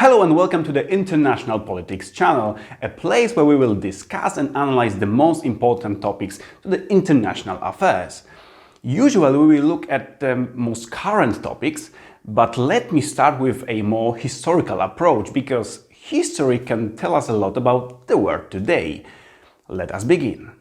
Hello and welcome to the International Politics channel, a place where we will discuss and analyze the most important topics to the international affairs. Usually we will look at the most current topics, but let me start with a more historical approach, because history can tell us a lot about the world today. Let us begin.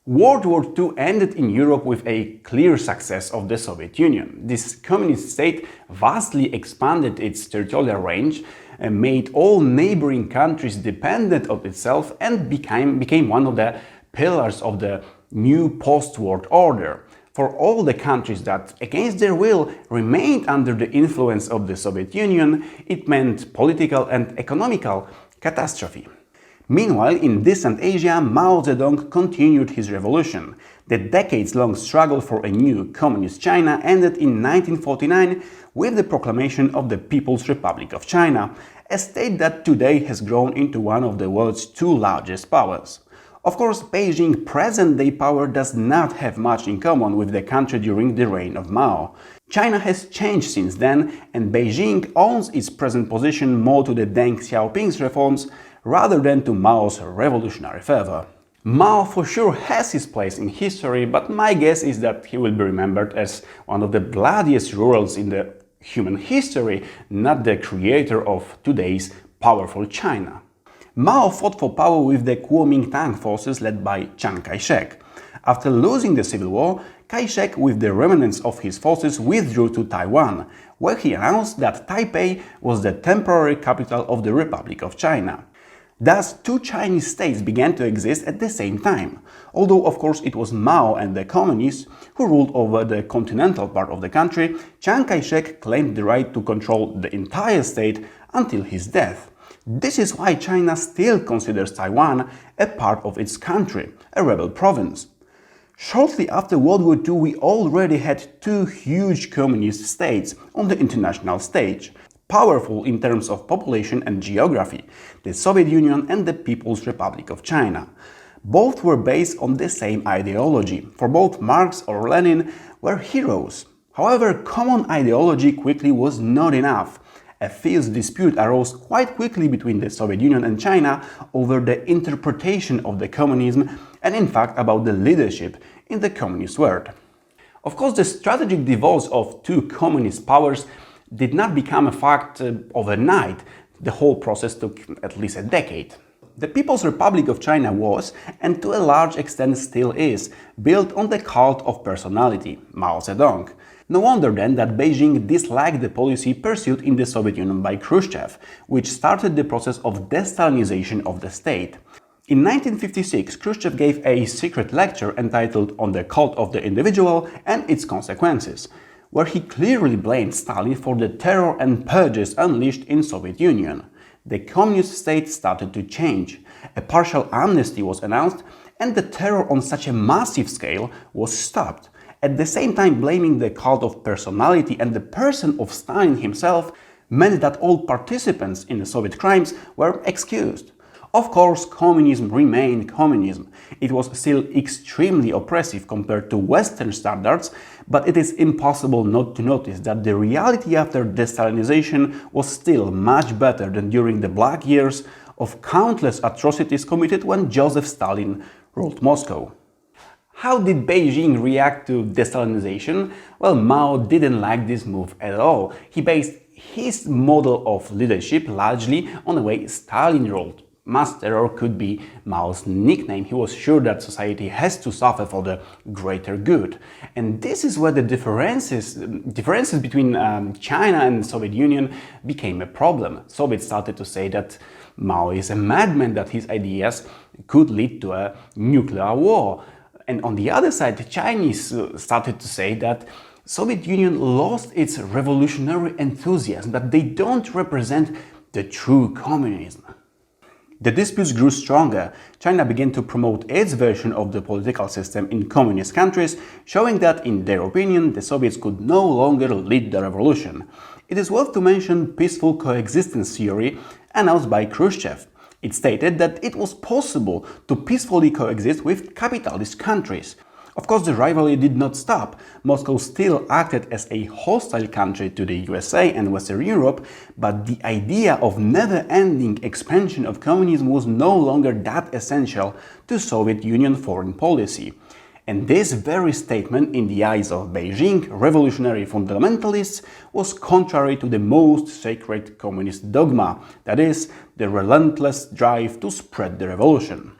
World War II ended in Europe with a clear success of the Soviet Union. This communist state vastly expanded its territorial range, and made all neighboring countries dependent on itself, and became one of the pillars of the new post-war order. For all the countries that, against their will, remained under the influence of the Soviet Union, it meant political and economical catastrophe. Meanwhile, in distant Asia, Mao Zedong continued his revolution. The decades-long struggle for a new communist China ended in 1949 with the proclamation of the People's Republic of China, a state that today has grown into one of the world's two largest powers. Of course, Beijing's present-day power does not have much in common with the country during the reign of Mao. China has changed since then, and Beijing owns its present position more to the Deng Xiaoping's reforms rather than to Mao's revolutionary fervor. Mao for sure has his place in history, but my guess is that he will be remembered as one of the bloodiest rulers in the human history, not the creator of today's powerful China. Mao fought for power with the Kuomintang forces led by Chiang Kai-shek. After losing the civil war, Kai-shek, with the remnants of his forces, withdrew to Taiwan, where he announced that Taipei was the temporary capital of the Republic of China. Thus, two Chinese states began to exist at the same time, although of course it was Mao and the communists who ruled over the continental part of the country. Chiang Kai-shek claimed the right to control the entire state until his death. This is why China still considers Taiwan a part of its country, a rebel province. Shortly after World War II, we already had two huge communist states on the international stage, powerful in terms of population and geography, the Soviet Union and the People's Republic of China. Both were based on the same ideology. For both, Marx or Lenin were heroes. However, common ideology quickly was not enough. A fierce dispute arose quite quickly between the Soviet Union and China over the interpretation of the communism and, in fact, about the leadership in the communist world. Of course, the strategic divorce of two communist powers did not become a fact overnight. The whole process took at least a decade. The People's Republic of China was, and to a large extent still is, built on the cult of personality, Mao Zedong. No wonder then that Beijing disliked the policy pursued in the Soviet Union by Khrushchev, which started the process of de-Stalinization of the state. In 1956, Khrushchev gave a secret lecture entitled On the Cult of the Individual and Its Consequences, where he clearly blamed Stalin for the terror and purges unleashed in Soviet Union. The communist state started to change. A partial amnesty was announced, and the terror on such a massive scale was stopped. At the same time, blaming the cult of personality and the person of Stalin himself meant that all participants in the Soviet crimes were excused. Of course, communism remained communism. It was still extremely oppressive compared to Western standards, but it is impossible not to notice that the reality after de-Stalinization was still much better than during the black years of countless atrocities committed when Joseph Stalin ruled Moscow. How did Beijing react to de-Stalinization? Well, Mao didn't like this move at all. He based his model of leadership largely on the way Stalin ruled. Mass terror could be Mao's nickname. He was sure that society has to suffer for the greater good. And this is where the differences between China and the Soviet Union became a problem. Soviets started to say that Mao is a madman, that his ideas could lead to a nuclear war. And on the other side, the Chinese started to say that Soviet Union lost its revolutionary enthusiasm, that they don't represent the true communism. The disputes grew stronger. China began to promote its version of the political system in communist countries, showing that, in their opinion, the Soviets could no longer lead the revolution. It is worth to mention peaceful coexistence theory announced by Khrushchev. It stated that it was possible to peacefully coexist with capitalist countries. Of course, the rivalry did not stop. Moscow still acted as a hostile country to the USA and Western Europe, but the idea of never-ending expansion of communism was no longer that essential to Soviet Union foreign policy. And this very statement, in the eyes of Beijing revolutionary fundamentalists, was contrary to the most sacred communist dogma, that is, the relentless drive to spread the revolution.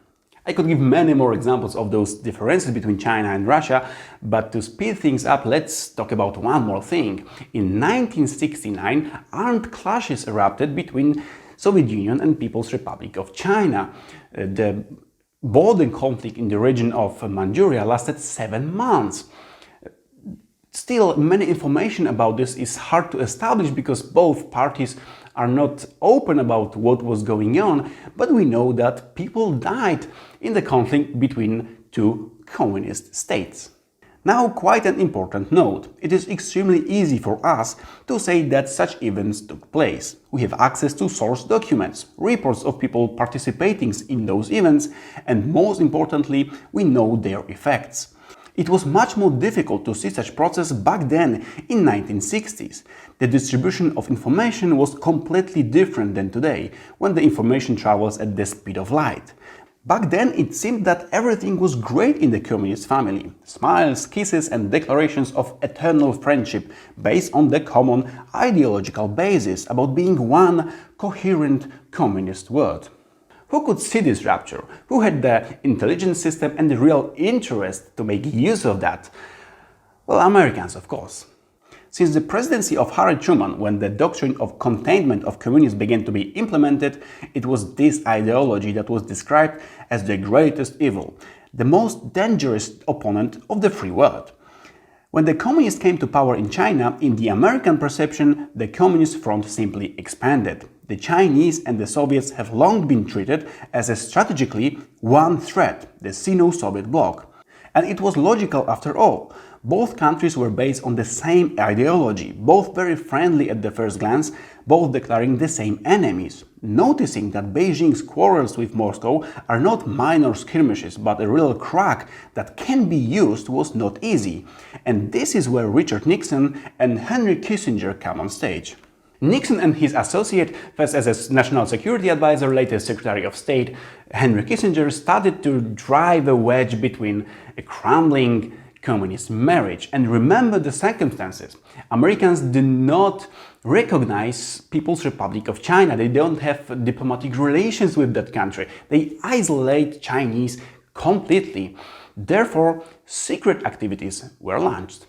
I could give many more examples of those differences between China and Russia, but to speed things up, let's talk about one more thing. In 1969, armed clashes erupted between Soviet Union and People's Republic of China. The border conflict in the region of Manchuria lasted 7 months. Still, many information about this is hard to establish because both parties are not open about what was going on, but we know that people died in the conflict between two communist states. Now, quite an important note. It is extremely easy for us to say that such events took place. We have access to source documents, reports of people participating in those events, and most importantly, we know their effects. It was much more difficult to see such process back then in 1960s. The distribution of information was completely different than today, when the information travels at the speed of light. Back then it seemed that everything was great in the communist family. Smiles, kisses and declarations of eternal friendship based on the common ideological basis about being one coherent communist world. Who could see this rupture? Who had the intelligence system and the real interest to make use of that? Well, Americans, of course. Since the presidency of Harry Truman, when the doctrine of containment of communism began to be implemented, it was this ideology that was described as the greatest evil, the most dangerous opponent of the free world. When the communists came to power in China, in the American perception, the communist front simply expanded. The Chinese and the Soviets have long been treated as a strategically one threat, the Sino-Soviet bloc. And it was logical after all. Both countries were based on the same ideology, both very friendly at the first glance, both declaring the same enemies. Noticing that Beijing's quarrels with Moscow are not minor skirmishes, but a real crack that can be used was not easy. And this is where Richard Nixon and Henry Kissinger come on stage. Nixon and his associate, first as a national security advisor, later Secretary of State, Henry Kissinger, started to drive a wedge between a crumbling communist marriage. And remember the circumstances. Americans do not recognize People's Republic of China. They don't have diplomatic relations with that country. They isolate Chinese completely. Therefore, secret activities were launched.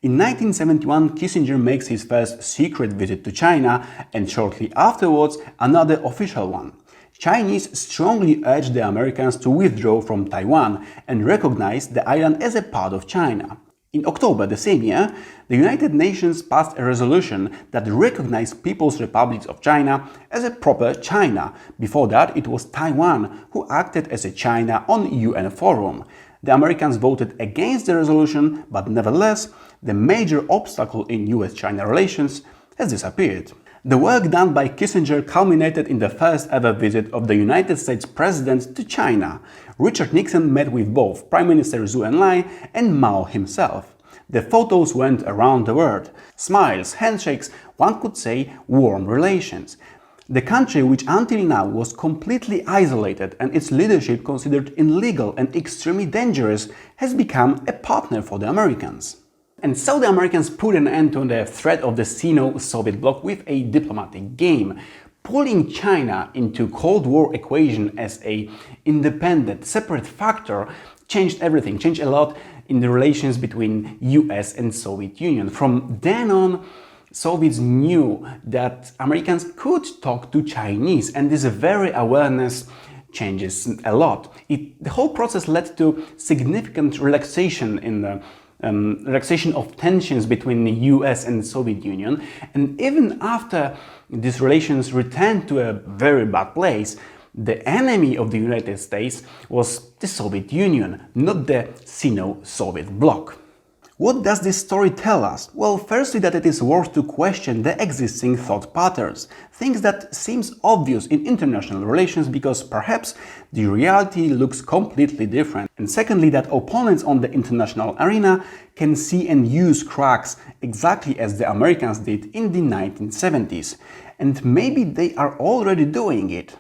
In 1971, Kissinger makes his first secret visit to China, and shortly afterwards another official one. Chinese strongly urged the Americans to withdraw from Taiwan and recognize the island as a part of China. In October the same year, the United Nations passed a resolution that recognized People's Republic of China as a proper China. Before that, it was Taiwan who acted as a China on UN forum. The Americans voted against the resolution, but nevertheless, the major obstacle in US-China relations has disappeared. The work done by Kissinger culminated in the first ever visit of the United States President to China. Richard Nixon met with both Prime Minister Zhou Enlai and Mao himself. The photos went around the world. Smiles, handshakes, one could say warm relations. The country, which until now was completely isolated and its leadership considered illegal and extremely dangerous, has become a partner for the Americans. And so the Americans put an end to the threat of the Sino-Soviet bloc with a diplomatic game. Pulling China into Cold War equation as an independent, separate factor changed everything, changed a lot in the relations between US and Soviet Union. From then on, Soviets knew that Americans could talk to Chinese, and this very awareness changes a lot. The whole process led to significant relaxation in the relaxation of tensions between the US and the Soviet Union, and even after these relations returned to a very bad place, the enemy of the United States was the Soviet Union, not the Sino-Soviet bloc. What does this story tell us? Well, firstly that it is worth to question the existing thought patterns, things that seems obvious in international relations because perhaps the reality looks completely different. And secondly that opponents on the international arena can see and use cracks exactly as the Americans did in the 1970s. And maybe they are already doing it.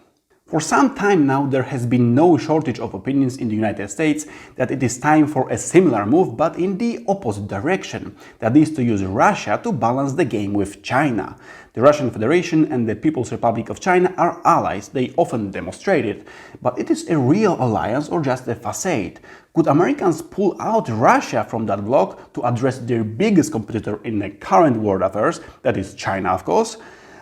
For some time now there has been no shortage of opinions in the United States that it is time for a similar move but in the opposite direction, that is to use Russia to balance the game with China. The Russian Federation and the People's Republic of China are allies, they often demonstrate it, but it is a real alliance or just a facade. Could Americans pull out Russia from that bloc to address their biggest competitor in the current world affairs, that is China of course?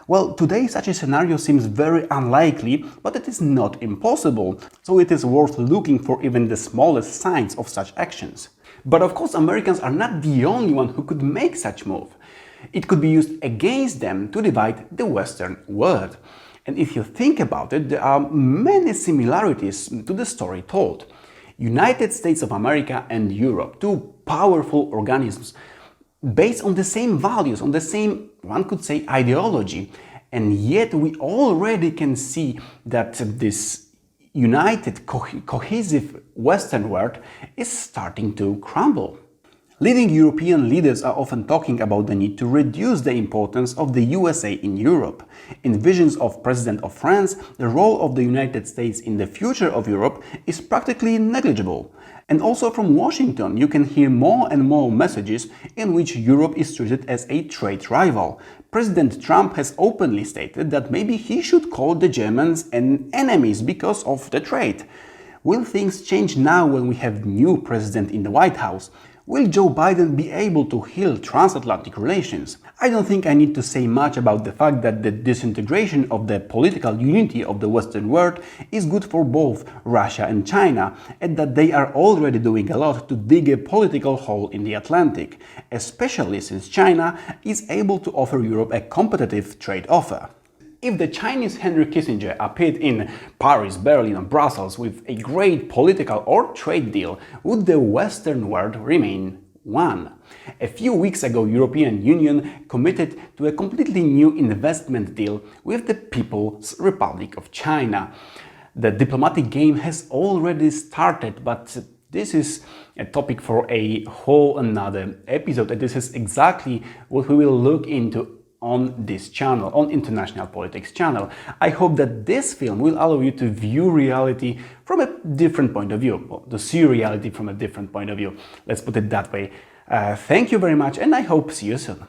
Well, today such a scenario seems very unlikely, but it is not impossible, so it is worth looking for even the smallest signs of such actions. But of course Americans are not the only one who could make such move. It could be used against them to divide the Western world. And if you think about it, there are many similarities to the story told. United States of America and Europe, two powerful organisms, based on the same values, on the same, one could say, ideology. And yet we already can see that this united, cohesive Western world is starting to crumble. Leading European leaders are often talking about the need to reduce the importance of the USA in Europe. In visions of President of France, the role of the United States in the future of Europe is practically negligible. And also from Washington you can hear more and more messages in which Europe is treated as a trade rival. President Trump has openly stated that maybe he should call the Germans enemies because of the trade. Will things change now when we have new president in the White House? Will Joe Biden be able to heal transatlantic relations? I don't think I need to say much about the fact that the disintegration of the political unity of the Western world is good for both Russia and China, and that they are already doing a lot to dig a political hole in the Atlantic, especially since China is able to offer Europe a competitive trade offer. If the Chinese Henry Kissinger appeared in Paris, Berlin or Brussels with a great political or trade deal, would the Western world remain one? A few weeks ago, European Union committed to a completely new investment deal with the People's Republic of China. The diplomatic game has already started, but this is a topic for a whole another episode, and this is exactly what we will look into on this channel, on International Politics channel. I hope that this film will allow you to view reality from a different point of view, well, to see reality from a different point of view. Let's put it that way. Thank you very much, and I hope to see you soon.